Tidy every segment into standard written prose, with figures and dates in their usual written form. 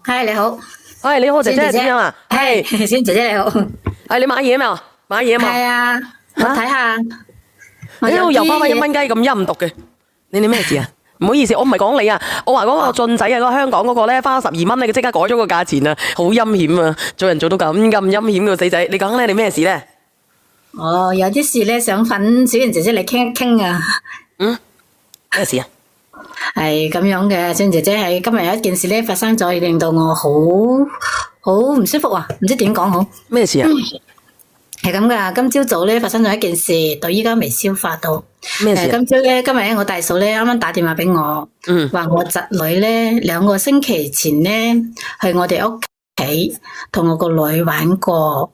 嗨，你好。你好，姐姐仙姐姐點樣啊？係，仙姐姐你好。你買嘢未啊？買嘢嘛？係啊，我睇下。我你一路有啲又翻翻一蚊雞咁陰毒嘅，你咩事啊？唔好意思，我唔係講你啊，我話嗰個俊仔啊，嗰個香港嗰個咧花12蚊，你即刻改咗個價錢啊，好陰險啊！做人做到咁陰險個死仔，你講咧，你咩事咧？哦，有啲事咧想揾小賢姐姐嚟傾一傾啊。咩事啊？係咁樣嘅，小賢姐姐係今日有一件事咧發生咗，令到我好唔舒服啊，唔知點講好。咩事啊？係咁噶，今朝早咧發生咗一件事，到依家未消化到。咩事啊？今日咧，我大嫂咧啱啱打電話俾我，話我侄女咧2個星期前咧去我哋屋企同我個女玩過，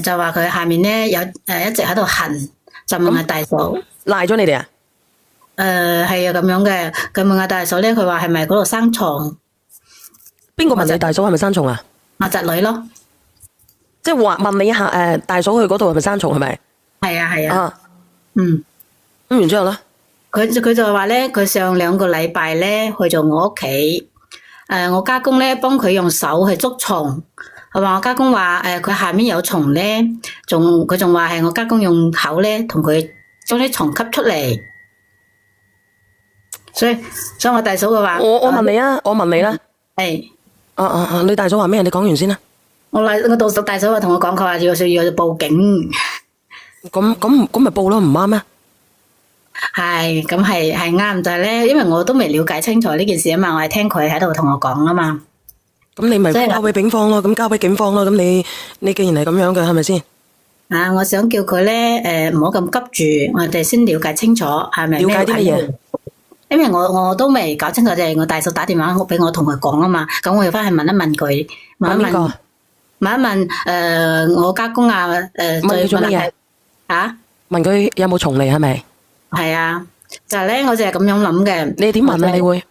就話佢下面咧有一直喺度痕，就問下大嫂賴咗你哋啊？係啊咁樣嘅，佢問下大嫂咧，佢話係咪嗰度生蟲？邊個問你大嫂係咪生蟲啊？我侄女咯，即係話問你一下大嫂去嗰度係咪生蟲係咪？係啊，咁然之後咧，佢就話咧，佢上2個禮拜咧去咗我屋企，我家公咧幫佢用手去捉蟲，佢話我家公話佢下面有蟲咧，佢仲話係我家公用口咧同佢將啲蟲吸出嚟，所以我大嫂嘅話，我問你啊，我問你啦，係，你大嫂話咩？你講完先啦。我大嫂話同我講，佢話要報警，咁咪報咯，唔啱咩？係咁係啱，就係咧，因為我都未了解清楚呢件事啊嘛，我係聽佢喺度同我講啊嘛。咁你咪交俾警方咯，咁交俾警方咯。咁你既然係咁樣嘅，係咪先？我想叫佢咧，唔好咁急住，我哋先了解清楚係咪？了解啲乜嘢？因為我都未搞清楚，就係我大嫂打電話俾我同佢講啊嘛。咁我要翻去問一問佢，問一問我家公啊，問佢做乜嘢？問佢有冇蟲嚟係咪？係啊，就係咧，我就係咁樣諗嘅。你點問啊？你會？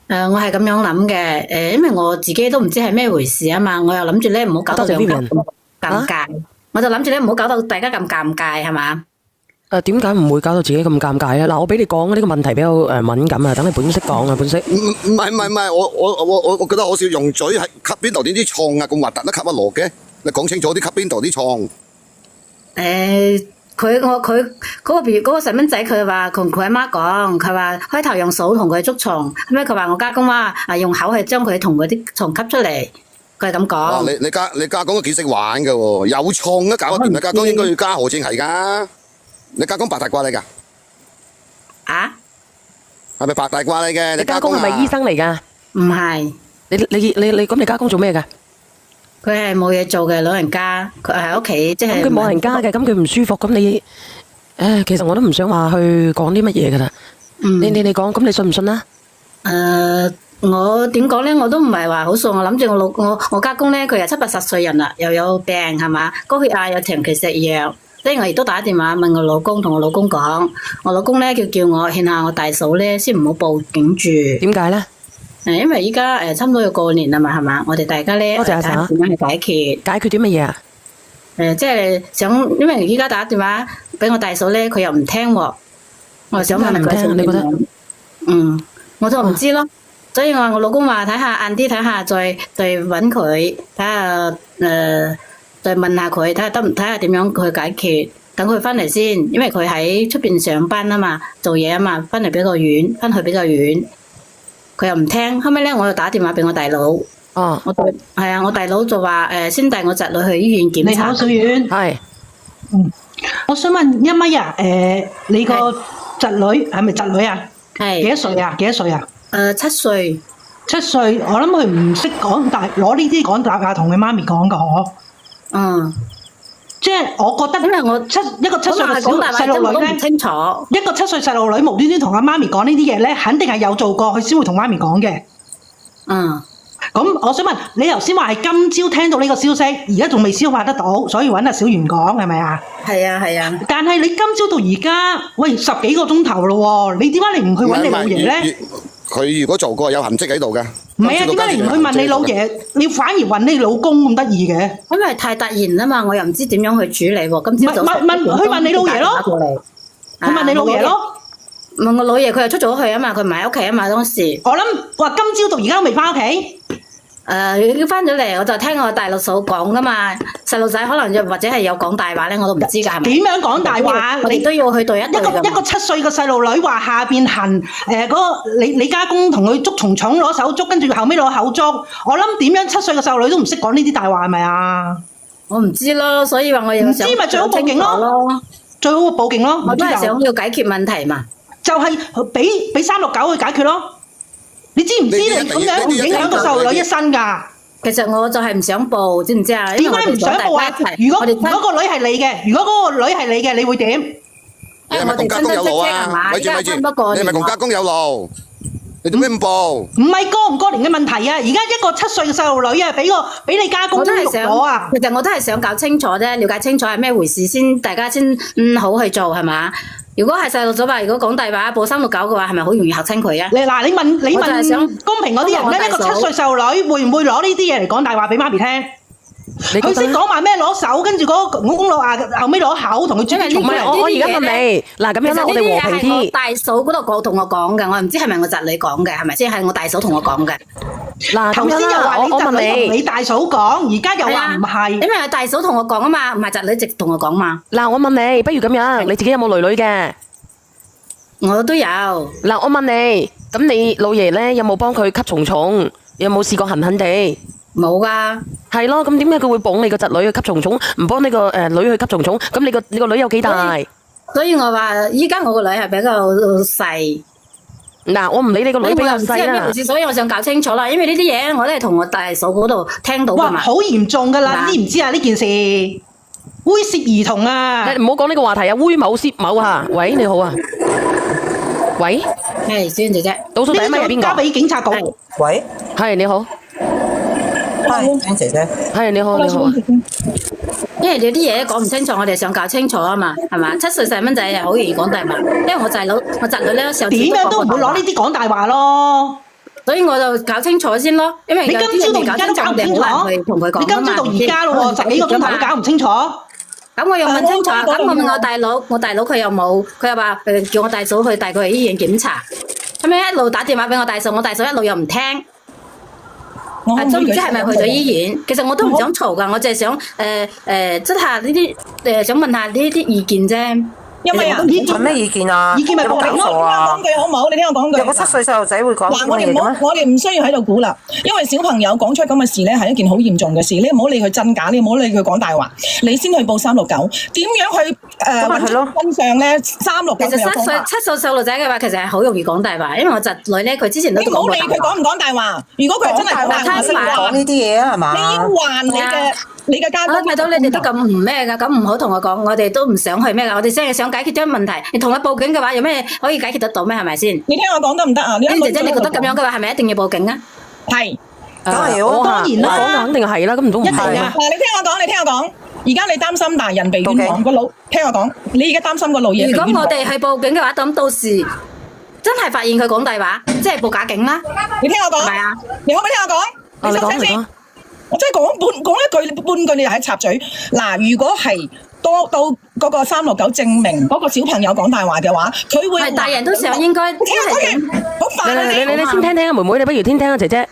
我係咁樣諗嘅，因為我自己都唔知係咩回事啊嘛，我又諗住咧唔好搞到兩家咁尷尬，我就諗住咧唔好搞到大家咁尷尬，係嘛？點解唔會搞到自己咁尷尬咧？嗱，我俾你講呢個問題比較敏感啊，等你本色講啊，本色。唔係，我覺得好少用嘴係吸邊度啲蟲啊，咁核突都吸一籮嘅，你講清楚啲吸邊度啲蟲。佢嗰個細蚊仔，佢話同佢阿媽講，佢話開頭用手同佢捉蟲，後尾佢話我家公話用口去將佢同嗰啲蟲吸出嚟，佢係咁講。你家公都幾識玩㗎喎，有蟲都搞得掂，你家公應該要加何正係㗎。你家公白大褂嚟㗎？係咪白大褂嚟嘅？你家公係咪醫生嚟㗎？唔係。你咁你家公做咩㗎？佢係冇嘢做嘅老人家，佢喺屋企即係。咁佢冇人家嘅，咁佢唔舒服，咁你，其實我都唔想話去講啲乜嘢噶啦。你講，咁你信唔信啊？我點講咧？我都唔係話好信。我諗住我家公咧，佢又70、80歲人啦，又有病係嘛，高血壓又長期食藥。所以我亦都打電話問我老公，同我老公講，我老公咧叫我勸下我大嫂咧，先唔好報警住。點解咧？因為依家差唔多要過年啦嘛，係嘛？我哋大家咧，多謝阿嬸。點樣去解決啲乜嘢啊？即係想，因為依家打電話俾我大嫂咧，佢又唔聽喎。我想問佢，你覺得？我就唔知咯。所以我老公話睇下晏啲睇下，再搵佢睇下，再問下佢睇下睇下點樣去解決。等佢翻嚟先，因為佢喺出邊上班啊嘛，做嘢啊嘛，翻去比較遠。佢又唔聽，後尾咧我又打電話俾我大佬。我大佬就話先帶我侄女去醫院檢查。你好，小遠。係。我想問一米啊，你個侄女係咪侄女啊？係。幾多歲啊？7歲。7歲。我諗佢唔識講，但係攞呢啲講大話同佢媽咪講噶嗬。即係我覺得，因為我一個7歲嘅細路女咧，一個7歲細路女無端端同阿媽咪講呢啲嘢咧，肯定係有做過，佢先會同媽咪講嘅。咁我想問你頭先話係今朝聽到呢個消息，而家仲未消化得到，所以揾阿小圓講係咪啊？係啊。但係你今朝到而家，喂10幾個鐘頭咯喎，你點解你唔去揾你老爺咧？佢如果做過有痕跡喺度㗎。唔係啊，點解你唔去問你老爺？你反而揾你老公咁得意嘅？因為太突然啦嘛，我又唔知點樣去處理喎。今朝就去問你老爺咯。去問你老爺咯。問我老爺，佢又出咗去啊嘛，佢唔喺屋企啊嘛當時。我諗話今朝到而家都未翻屋企。翻咗嚟我就聽我大陸嫂講噶嘛，細路仔可能又或者係有講大話咧，我都唔知㗎，係咪？點樣講大話？我哋都要去對一對一個7歲嘅細路女話下邊痕，你家公同佢捉蟲蟲攞手捉，跟住後尾攞口捉。我諗點樣7歲嘅細路女都唔識講呢啲大話係咪啊？我唔知咯，所以話我又想唔知咪最好報警咯，最好報警咯。我都係想要解決問題嘛，就係俾369去解決咯。你知唔知你咁樣會影響個細路女一生㗎？其實我就係唔想報，知唔知啊？點解唔想報啊？如果個女係你嘅，你會點？你係咪同家公有路啊？咪住，你係咪同家公有路？你做咩唔報？唔係過唔過年嘅問題啊！而家一個7歲嘅細路女啊，俾你家公錄咗啊！其實我都係想搞清楚啫，了解清楚係咩回事先，大家先好去做係嘛？如果係細路仔話，如果講大話報369嘅話，係咪好容易嚇親佢啊？你問公平嗰啲人咧，一個7歲細路女會唔會攞呢啲嘢嚟講大話俾媽咪聽？佢識講埋咩攞手，跟住嗰個公佬啊，後尾攞口同佢轉嚟轉去。唔係我而家問你，嗱咁樣啦，我哋和平啲。大嫂嗰度同我講嘅，我唔知係咪我侄女講嘅，係咪先？係我大嫂同我講嘅。嗱，頭先又話你侄女同你大嫂講，而家又話唔係。因為係大嫂同我講啊嘛，唔係侄女直同我講嘛。嗱，我問你，不如咁樣，你自己有冇女嘅？我都有。嗱，我問你，咁你老爺咧有冇幫佢吸蟲蟲？有冇試過痕痕地？冇噶。係咯，咁點解佢會綁你個侄女去吸蟲蟲，唔幫呢個女去吸蟲蟲？咁你個女有幾大？所以我話依家我個女係比較細。嗱，我唔理你個女比較細啦。所以我想搞清楚啦，因為呢啲嘢我都係同我大嫂嗰度聽到噶嘛。哇，好嚴重噶啦，知唔知啊？呢件事猥褻兒童啊！你唔好講呢個話題啊，猥某褻某啊！喂，你好啊。喂，係小燕姐姐，倒數第一名係邊個？交俾警察局。喂，係你好。係姐姐。係你好，你好。因為你啲嘢講唔清楚，我哋想搞清楚啊嘛，係嘛？7歲細蚊仔又好容易講大話，因為我侄女咧上次點樣都唔會攞呢啲講大話咯。所以我就搞清楚先咯，因為你今朝到而家都搞唔清楚，同佢講你今朝到而家咯喎，10幾個鐘頭都搞唔清楚。咁我又問清楚，咁我問我大佬佢又冇，佢又話叫我大嫂去帶佢去醫院檢查，咁樣一路打電話俾我大嫂一路又唔聽，都唔知係咪去咗醫院。其實我都唔想嘈噶，我淨係想即下呢啲想問下呢啲意見啫。因為啊，問咩意見啊？意見咪報警咯。講句好唔好？你聽我講句。有個7歲細路仔會講嗱，我哋唔需要喺度估啦，因為小朋友講出咁嘅事咧係一件好嚴重嘅事，你唔好理佢真假，你唔好理佢講大話，你先去報369。點樣去揾出真相咧？369其實7歲細路仔嘅話，其實係好容易講大話，因為我侄女咧，佢之前都講過。你唔好理佢講唔講大話，如果佢真係講大話，識講呢啲嘢啊，係嘛？你要還你嘅家公。我睇到你哋都咁唔咩㗎，咁唔好同我講，我哋都唔想去咩㗎，我哋真係想解決咗問題。你同我報警嘅話，有咩可以解決得到咩？係咪先？你聽我講得唔得啊？姐姐，你覺得咁樣嘅話，係咪一定要報警啊？係，梗係要，當然啦，講嘅肯定係啦，咁唔通唔係咩？嗱，你聽我講，而家你擔心大人被冤枉個老，聽我講，你而家擔心個老爺被冤枉。如果我哋去報警嘅話，咁到時真係發現佢講大話，即係報假警啦。你聽我講，係咪啊？你可唔可以聽我講？你講先。我真係講一句半句，你又喺插嘴。嗱，如果係多到嗰個369證明嗰個小朋友講大話嘅話，佢會大人都想應該。聽我講嘅，好快啊！你先聽聽啊，妹妹，你不如聽聽啊，姐姐。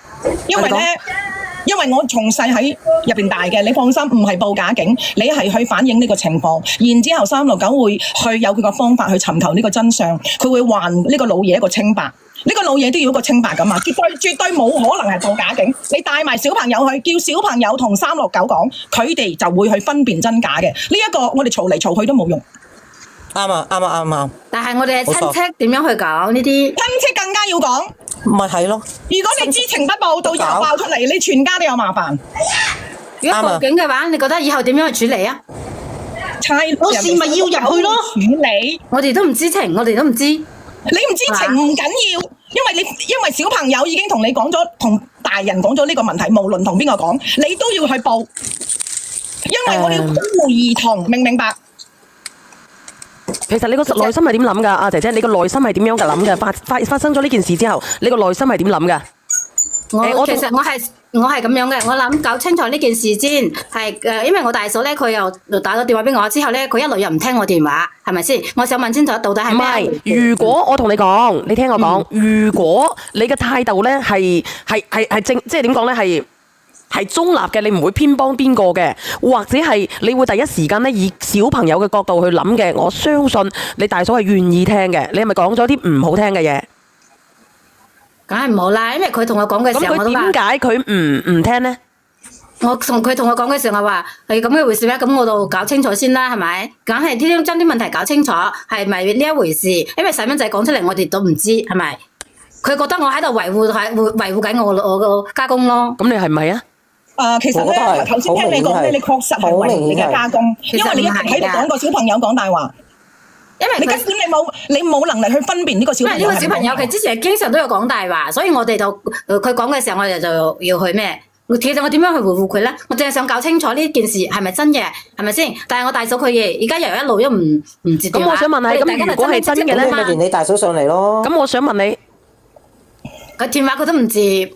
因為我從細喺入邊大嘅，你放心，唔係報假警，你係去反映呢個情況，然之後369會去有佢個方法去尋求呢個真相，佢會還呢個老爺一個清白。呢個老嘢都要一個清白㗎嘛，絕對冇可能係報假警。你帶埋小朋友去，叫小朋友同369講，佢哋就會去分辨真假嘅。呢一個我哋嘈嚟嘈去都冇用。啱啊！但係我哋係親戚點樣去講呢啲？親戚更加要講。咪係咯。如果你知情不報，到時候爆出嚟，你全家都有麻煩。如果報警嘅話，你覺得以後點樣去處理啊？有事咪要入去咯。處理。我哋都唔知情，我哋都唔知。你唔知情唔緊要，因為小朋友已經同你講咗，同大人講咗呢個問題，無論同邊個講，你都要去報，因為我哋要保護兒童，明唔明白？其實你個內心係點諗㗎？阿姐姐，你個內心係點樣嘅諗嘅？發生咗呢件事之後，你個內心係點諗㗎？其實我係咁樣嘅，我諗搞清楚呢件事先，係因為我大嫂咧，佢又打咗電話俾我之後咧，佢一路又唔聽我電話，係咪先？我想問清楚到底係咩？唔係，如果我同你講，你聽我講，如果你嘅態度咧係正，即係點講咧係係中立嘅，你唔會偏幫邊個嘅，或者係你會第一時間咧以小朋友嘅角度去諗嘅。我相信你大嫂係願意聽嘅，你係咪講咗啲唔好聽嘅嘢？梗係唔好啦，因為佢同我講嘅時候，我都話點解佢唔聽呢？佢同我講嘅時候，我話係咁嘅回事咩？咁我就搞清楚先啦，係咪？梗係將啲問題搞清楚，係咪呢一回事？因為細蚊仔講出嚟，我哋都唔知，係咪？佢覺得我喺度維護緊我個家公咯。咁你係咪啊？其實咧，頭先聽你講咧，你確實係維護你嘅家公，因為你一直喺度講個小朋友講大話。因為你根本你冇能力去分辨呢個小朋友。因為呢個小朋友佢之前經常都有講大話，所以我哋就佢講嘅時候，我哋就要去咩？其實我點樣去回覆佢咧？我淨係想搞清楚呢件事係咪真嘅，係咪先？但係我大嫂佢而家又一路都唔接電話。咁我想問下，咁如果係真嘅咧，咪連你大嫂上嚟咯？咁我想問你，個電話佢都唔接。